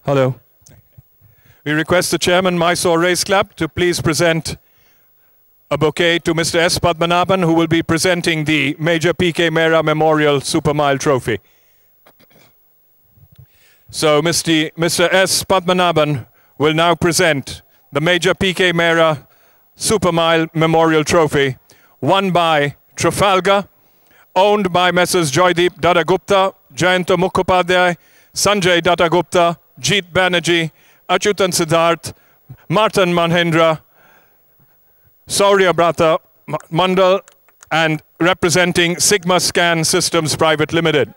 Hello. We request the chairman, Mysore Race Club, to please present a bouquet to Mr. S. Padmanabhan, who will be presenting the Major P.K. Mehra Memorial Super Mile Trophy. So Mr. S. Padmanabhan will now present the Major P.K. Mehra Super Mile Memorial Trophy, won by Trafalgar, owned by Messrs. Joydeep Dattagupta, Jayanta Mukhopadhyay, Sanjay Dattagupta, Jeet Banerjee, Achyutan Siddharth, Martin Mahendra, Saurya Brata Mandal, and representing Sigma Scan Systems Private Limited.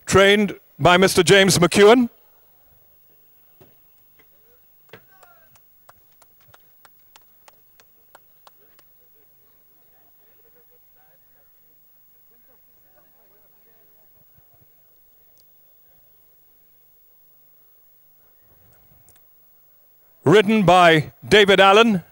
Trained by Mr. James Mckeown. Ridden by David Allan.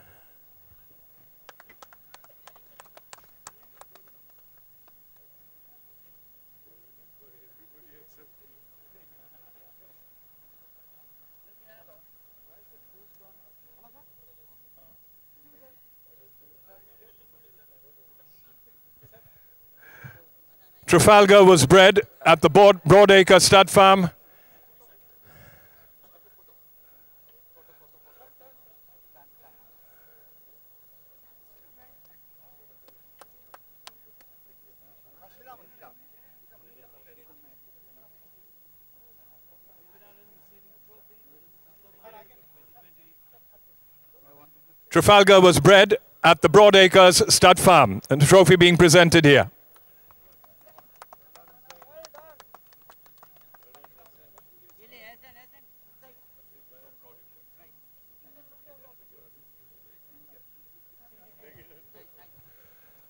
Trafalgar was bred at the Broadacre Stud Farm. Trafalgar was bred at the Broadacres Stud Farm, and the trophy being presented here.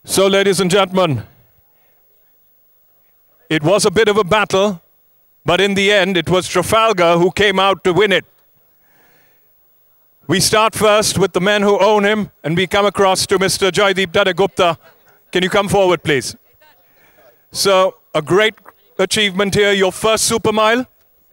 So, ladies and gentlemen, it was a bit of a battle, but in the end, it was Trafalgar who came out to win it. We start first with the men who own him, and we come across to Mr. Joydeep Dattagupta. Can you come forward, please? So, a great achievement here, your first super mile?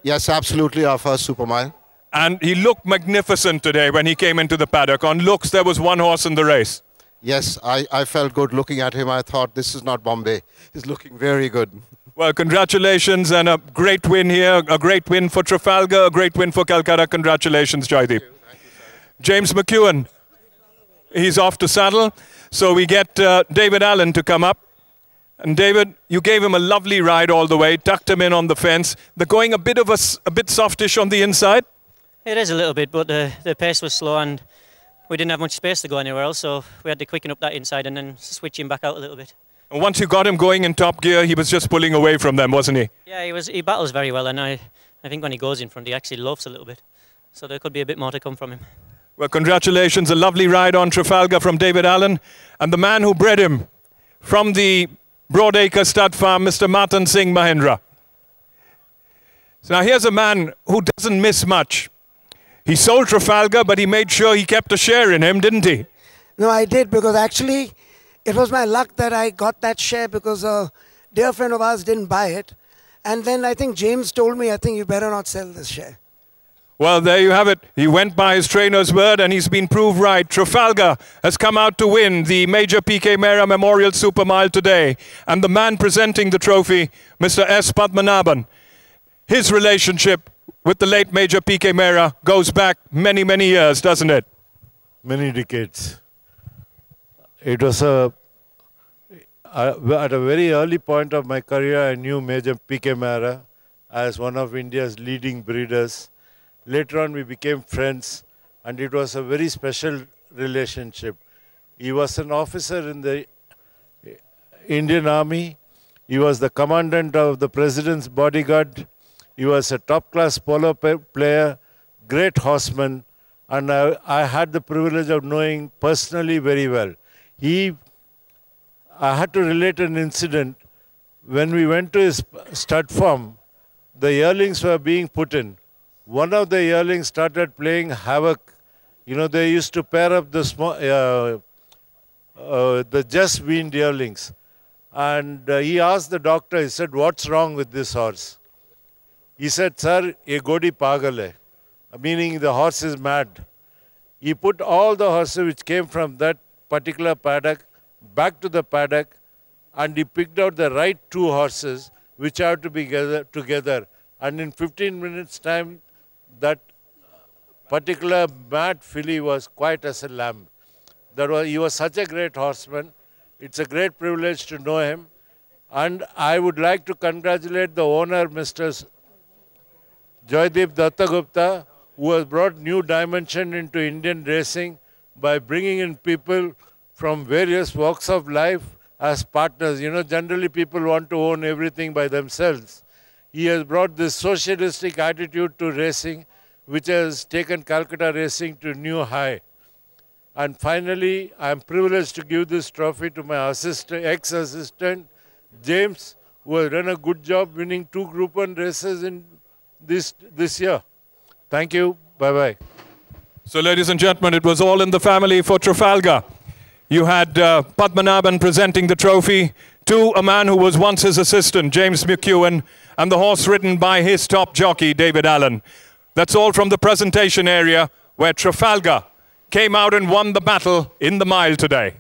Yes, absolutely, our first super mile. And he looked magnificent today when he came into the paddock. On looks, there was one horse in the race. Yes, I felt good looking at him. I thought, this is not Bombay. He's looking very good. Well, congratulations, and a great win here. A great win for Trafalgar, a great win for Calcutta. Congratulations, Joydeep. James Mckeown, he's off to saddle. So we get David Allan to come up. And David, you gave him a lovely ride all the way, tucked him in on the fence. They're going a bit softish on the inside. It is a little bit, but the pace was slow and we didn't have much space to go anywhere else, so we had to quicken up that inside and then switch him back out a little bit. And once you got him going in top gear, he was just pulling away from them, wasn't he? Yeah, he battles very well, and I think when he goes in front, he actually loafs a little bit. So there could be a bit more to come from him. Well, congratulations. A lovely ride on Trafalgar from David Allan. And the man who bred him from the Broadacre Stud Farm, Mr. Martin Singh Mahendra. So now here's a man who doesn't miss much. He sold Trafalgar, but he made sure he kept a share in him, didn't he? No, I did, because actually it was my luck that I got that share because a dear friend of ours didn't buy it. And then I think James told me, I think you better not sell this share. Well, there you have it. He went by his trainer's word and he's been proved right. Trafalgar has come out to win the Major P.K. Mehra Memorial Super Mile today. And the man presenting the trophy, Mr. S. Padmanabhan, his relationship with the late Major P.K. Mehra goes back many, many years, doesn't it? Many decades. It was a at a very early point of my career, I knew Major P.K. Mehra as one of India's leading breeders. Later on, we became friends, and it was a very special relationship. He was an officer in the Indian Army. He was the commandant of the President's bodyguard. He was a top-class polo player, great horseman, and I had the privilege of knowing personally very well. I had to relate an incident. When we went to his stud farm, the yearlings were being put in. One of the yearlings started playing havoc. You know, they used to pair up the just weaned yearlings. And he asked the doctor, he said, "What's wrong with this horse?" He said, "Sir, ye godi pagal hai," meaning the horse is mad. He put all the horses which came from that particular paddock back to the paddock, and he picked out the right 2 horses which have to be together. And in 15 minutes' time, that particular mad filly was quiet as a lamb. He was such a great horseman. It's a great privilege to know him. And I would like to congratulate the owner, Mr. Joydeep Dattagupta, who has brought new dimension into Indian racing by bringing in people from various walks of life as partners. You know, generally people want to own everything by themselves. He has brought this socialistic attitude to racing, which has taken Calcutta racing to new high. And finally, I am privileged to give this trophy to my ex-assistant, James, who has done a good job winning 2 Group 1 races in this year. Thank you. Bye-bye. So, ladies and gentlemen, it was all in the family for Trafalgar. You had Padmanabhan presenting the trophy to a man who was once his assistant, James Mckeown, and the horse ridden by his top jockey, David Allan. That's all from the presentation area, where Trafalgar came out and won the battle in the mile today.